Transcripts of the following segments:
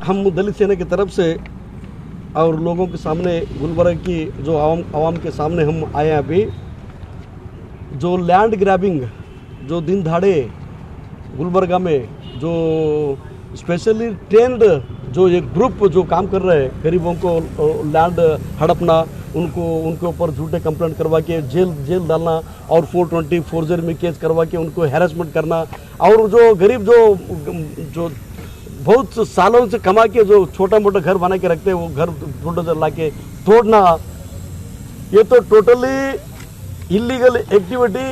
हम दलित सेना की तरफ से और लोगों के सामने गुलबर्गा की जो आवाम के सामने हम आए हैं अभी, जो लैंड ग्रैबिंग जो दिन दहाड़े गुलबर्गा में जो स्पेशली ट्रेंड जो एक ग्रुप जो काम कर रहे हैं, गरीबों को लैंड हड़पना, उनके ऊपर झूठे कंप्लेंट करवा के जेल डालना और 420 40 में केस करवा के उनको हैरेसमेंट करना, और जो गरीब जो बहुत सालों से कमा के जो छोटा मोटा घर बना के रखते हैं वो घर बुलडोजर ला के तोड़ना, ये तो टोटली इलीगल एक्टिविटी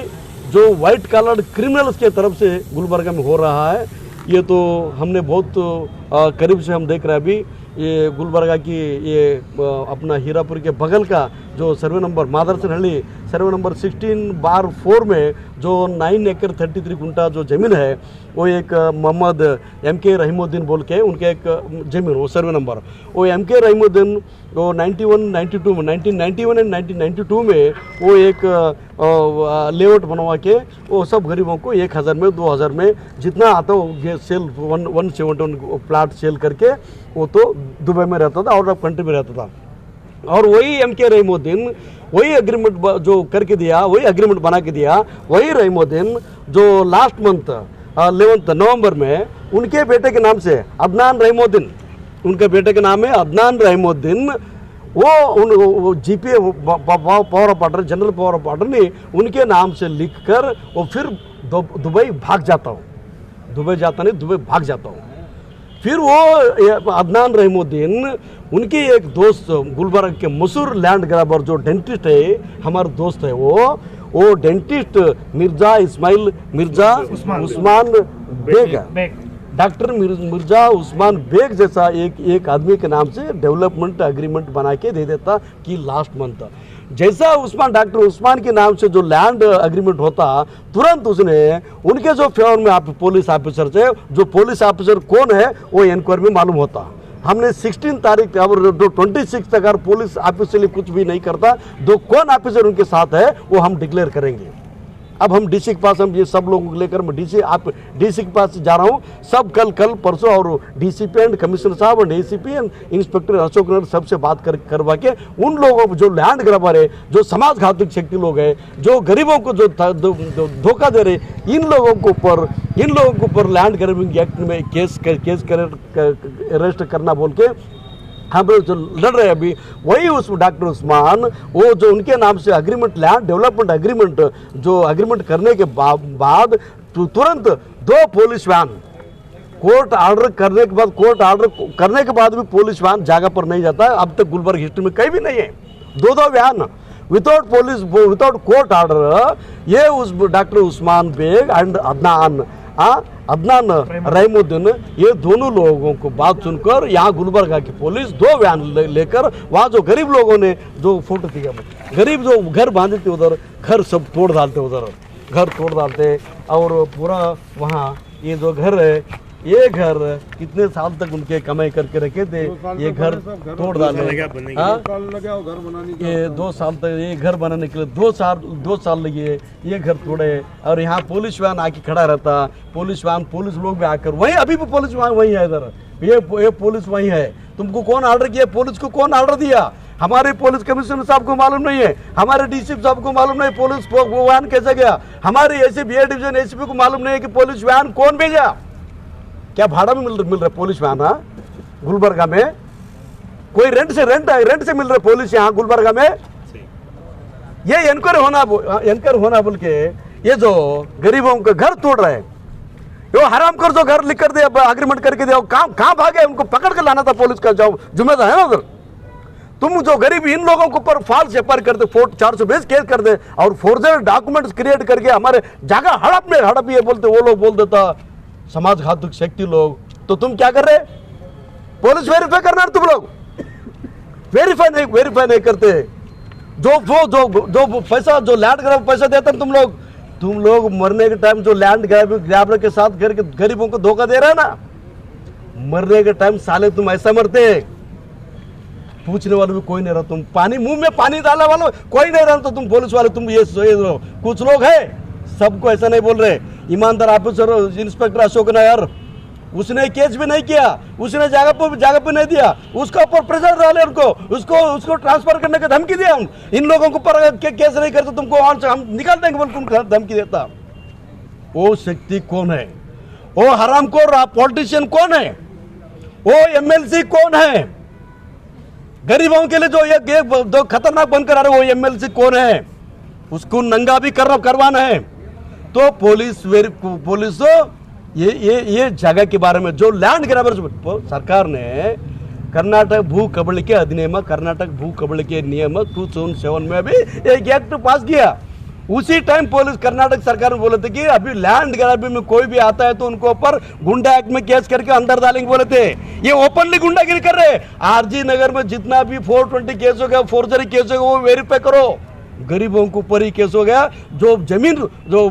जो वाइट कॉलर क्रिमिनल्स के तरफ से गुलबर्गा में हो रहा है। ये तो हमने बहुत करीब से हम देख रहे हैं अभी। ये गुलबर्गा की ये अपना हीरापुर के बगल का जो सर्वे नंबर मादरसनहल्ली सर्वे नंबर 16/4 में जो 9 एकड़ 33 गुंटा जो ज़मीन है, वो एक मोहम्मद MK रहीमुद्दीन बोल के उनके एक ज़मीन, वो सर्वे नंबर, वो MK रहीमुद्दीन वो 1991 एंड 1992 में वो एक लेआउट बनवा के वो सब गरीबों को 1000 में 2000 में जितना आता वो सेल 171 प्लाट सेल करके वो तो दुबई में रहता था, आउट ऑफ कंट्री में रहता था। और वही MK रहीमुद्दीन वही एग्रीमेंट जो करके दिया, वही एग्रीमेंट बना के दिया, वही रहीमुद्दीन जो लास्ट मंथ 11 नवंबर में उनके बेटे के नाम से अदनान रहीमुद्दीन, उनके बेटे के नाम है अदनान रहीमुद्दीन, वो GPA power of attorney, general power of attorney उनके नाम से लिख कर वो फिर दुबई भाग जाता हूँ, दुबई जाता नहीं, दुबई भाग जाता हूँ। फिर वो अदनान रहीमुद्दीन उनकी एक दोस्त गुलबर्गा के मशहूर लैंड ग्रैबर जो डेंटिस्ट है, हमारा दोस्त है, वो डेंटिस्ट मिर्जा इस्माइल मिर्जा उस्मान बेग, डॉक्टर मिर्जा उस्मान बेग जैसा एक आदमी के नाम से डेवलपमेंट एग्रीमेंट बना के दे देता कि लास्ट मंथ जैसा डॉक्टर उस्मान के नाम से जो लैंड एग्रीमेंट होता, तुरंत उसने उनके जो फेवर में आप पुलिस ऑफिसर थे, जो पुलिस ऑफिसर कौन है वो इंक्वायरी में मालूम होता। हमने 16 तारीख और 26 तक अगर पुलिस ऑफिसर कुछ भी नहीं करता, दो कौन ऑफिसर उनके साथ है वो हम डिक्लेयर करेंगे। अब हम DC के पास, हम ये सब लोगों को लेकर मैं DC के पास जा रहा हूँ, सब कल परसों, और DCP एंड कमिश्नर साहब और ACP and inspector Ashok Nagar सबसे बात करवा के उन लोगों को जो लैंड ग्रैबर है, जो समाज घातक शक्ति लोग हैं, जो गरीबों को जो धोखा दे रहे, इन लोगों के ऊपर लैंड ग्रैबिंग एक्ट में केस अरेस्ट करना बोल के हम जो लड़ रहे हैं अभी, वही उस डॉक्टर उस्मान वो जो उनके नाम से एग्रीमेंट, लैंड डेवलपमेंट एग्रीमेंट जो एग्रीमेंट करने के बाद तुरंत 2 पुलिस वैन कोर्ट ऑर्डर करने के बाद भी पुलिस वैन जगह पर नहीं जाता है। अब तक गुलबर्गा हिस्ट्री में कहीं भी नहीं है 2 वैन विदाउट कोर्ट ऑर्डर। ये उस डॉक्टर उस्मान बेग एंड अदनान रहीमुद्दीन, ये दोनों लोगों को बात सुनकर यहाँ गुलबर्गा की पुलिस 2 वैन लेकर वहाँ जो गरीब लोगों ने जो फोटो दिया, गरीब जो घर बांधे थे उधर, घर सब तोड़ डालते और पूरा वहाँ ये जो घर है, ये घर कितने साल तक उनके कमाई करके रखे थे, ये घर तोड़ डाले। ये 2 साल तक ये घर बनाने के लिए 2 साल लगे, ये घर तोड़े। और यहाँ पुलिस वैन आके खड़ा रहता, पुलिस लोग भी आकर वहीं, अभी भी पुलिस वैन वहीं है इधर, ये पुलिस वहीं है। तुमको कौन ऑर्डर किया? पुलिस को कौन ऑर्डर दिया? हमारे पुलिस कमिश्नर साहब को मालूम नहीं है, हमारे DCP साहब को मालूम नहीं पुलिस वैन कैसे गया, हमारे ACP A डिवीजन ACP को मालूम नहीं है कि पुलिस वैन कौन भेजा। क्या भाड़ा में मिल रहा है पुलिस वैन? गुलबर्गा में कोई रेंट से मिल रहा है पुलिस यहाँ गुलबर्गा में? ये एनकर होना बोल के ये जो गरीबों का घर तोड़ रहे हैं, वो हराम कर जो घर लिख कर दे, एग्रीमेंट करके दे, कहाँ भागे? उनको पकड़ कर लाना था पुलिस का जो जिम्मेदार है ना उधर। तुम जो गरीब इन लोगों के ऊपर फॉल्स FIR कर दे, 420 केस कर दे और फोर्जर डॉक्यूमेंट्स क्रिएट करके हमारे जगह हड़प ये बोलते, वो लोग बोल देता समाज घातक शक्ति लोग। तो तुम क्या कर रहे? पुलिस वेरीफाई करना, तुम लोग वेरीफाई नहीं करते। जो पैसा जो लैंड ग्रैब पैसा देते तुम लोग मरने के टाइम जो लैंड ग्रैबर के साथ गरीबों को धोखा दे रहे हैं ना, मरने के टाइम साले तुम ऐसा मरते, पूछने वाले भी कोई नहीं रहा। तुम मुंह में पानी डालने वाला कोई नहीं रहा। तो तुम पुलिस वाले तुम ये कुछ लोग है, सबको ऐसा नहीं बोल रहे। ईमानदार ऑफिसर इंस्पेक्टर अशोक नायर उसने केस भी नहीं किया, उसने जगह पे नहीं दिया, उसका ऊपर प्रेशर डाले उनको, उसको ट्रांसफर करने का धमकी दिया। इन लोगों को पर केस नहीं करते तुमको वहां से हम निकाल देंगे बोल तुम धमकी देता। वो शक्ति कौन है? वो हरामखोर पॉलिटिशियन कौन है? वो एमएलसी कौन है? गरीबों के लिए जो खतरनाक बनकर आ रहे वो एमएलसी कौन है? उसको नंगा भी करवाना है। तो पुलिस ये जगह के बारे में जो लैंड ग्रैबर्स, सरकार ने कर्नाटक भू कबलिके अधिनियम, कर्नाटक भू कबलिके नियम 2007 में भी एक एक्ट पास किया। उसी टाइम पुलिस कर्नाटक सरकार ने बोले थे कि अभी लैंड ग्रैबिंग में कोई भी आता है तो उनको ऊपर गुंडा एक्ट में केस करके अंदर डालेंगे बोले थे। ये ओपनली गुंडागिरी कर रहे। आरजी नगर में जितना भी 420 केस हो गया, फोर्जरी केस हो गया, वो वेरीफाई करो। गरीबों के ऊपर ही केस हो गया। जो जमीन जो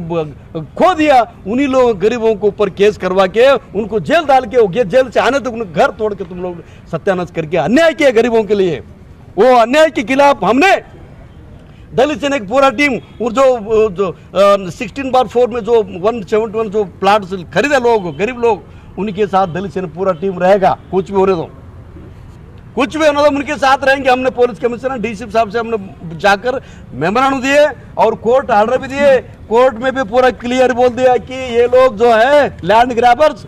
खो दिया उन्हीं लोग गरीबों के ऊपर केस करवा के उनको जेल डाल के जेल से आने तक उन्हें घर तोड़ के तुम लोग सत्यानाश करके अन्याय किया गरीबों के लिए। वो अन्याय के खिलाफ हमने दलित सेना की पूरा टीम और जो 16/4 में जो 171 जो प्लाट खरीदे लोग, गरीब लोग, उनके साथ दलित सेना पूरा टीम रहेगा। कुछ भी होने दो, कुछ भी होने दो, उनके साथ रहेंगे। हमने पुलिस कमिश्नर डीसीपी साहब से हमने जाकर मेमोरेंडम दिए और कोर्ट ऑर्डर भी दिए। कोर्ट में भी पूरा क्लियर बोल दिया कि ये लोग जो है लैंड ग्रैबर्स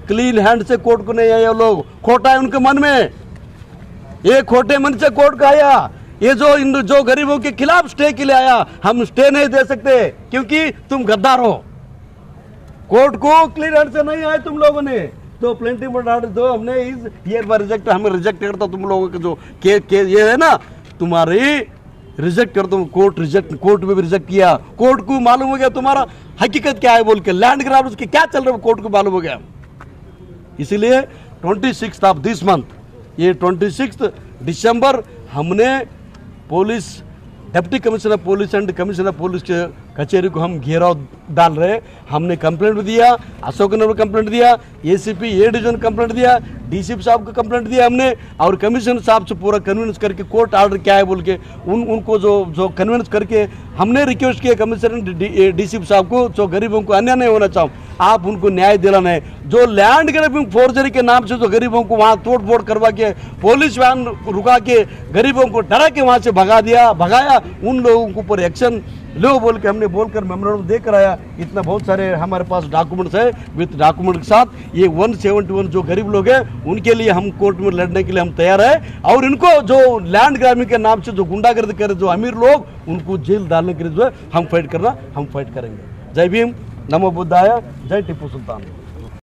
क्लीन हैंड से कोर्ट को नहीं आए। ये लोग खोटा है उनके मन में, ये खोटे मन से कोर्ट का आया। ये जो गरीबों के खिलाफ स्टे के लिए आया, हम स्टे नहीं दे सकते क्योंकि तुम गद्दार हो। कोर्ट को क्लीन हैंड से नहीं आए तुम लोगों ने, तो प्लेंटिव ऑर्डर दो। हमने इस ईयर पर रिजेक्ट, हमें रिजेक्ट करता तुम लोगों के जो केस ये है ना तुम्हारी रिजेक्ट कर दो। कोर्ट में भी रिजेक्ट किया। कोर्ट को मालूम हो गया तुम्हारा हकीकत क्या है बोल के, लैंड ग्रैबर्स के क्या चल रहा है कोर्ट को मालूम हो गया। इसीलिए 26 ऑफ दिस मंथ, ये 26 दिसंबर हमने police deputy commissioner police and commissioner police के कचहरी को हम घेराव डाल रहे। हमने कंप्लेंट भी दिया, अशोकनगर कंप्लेंट दिया, एसीपी ए डिवीजन कंप्लेंट दिया, डीसीपी साहब को कंप्लेंट दिया हमने, और कमिश्नर साहब से पूरा कन्विंस करके कोर्ट ऑर्डर क्या है बोल के उनको जो कन्विंस करके हमने रिक्वेस्ट किया कमिश्नर डीसीपी साहब को, जो गरीबों को अन्याय नहीं होना चाहो, आप उनको न्याय दिलाना है। जो लैंड ग्रैबिंग फोर्जरी के नाम से जो गरीबों को वहां तोड़ फोड़ करवा के पुलिस वैन रुका के गरीबों को डरा के वहां से भगाया, उन लोगों के ऊपर एक्शन लो बोल के हमने बोलकर मेमोरेंडम देकर आया। इतना बहुत सारे हमारे पास डॉक्यूमेंट्स है, विद डॉक्यूमेंट के साथ। ये 171 जो गरीब लोग हैं उनके लिए हम कोर्ट में लड़ने के लिए हम तैयार है। और इनको जो लैंड ग्रैबिंग के नाम से जो गुंडागर्दी करे जो अमीर लोग, उनको जेल डालने के लिए जो है हम फाइट करेंगे। जय भीम, नमो बुद्धाय, जय टीपू सुल्तान।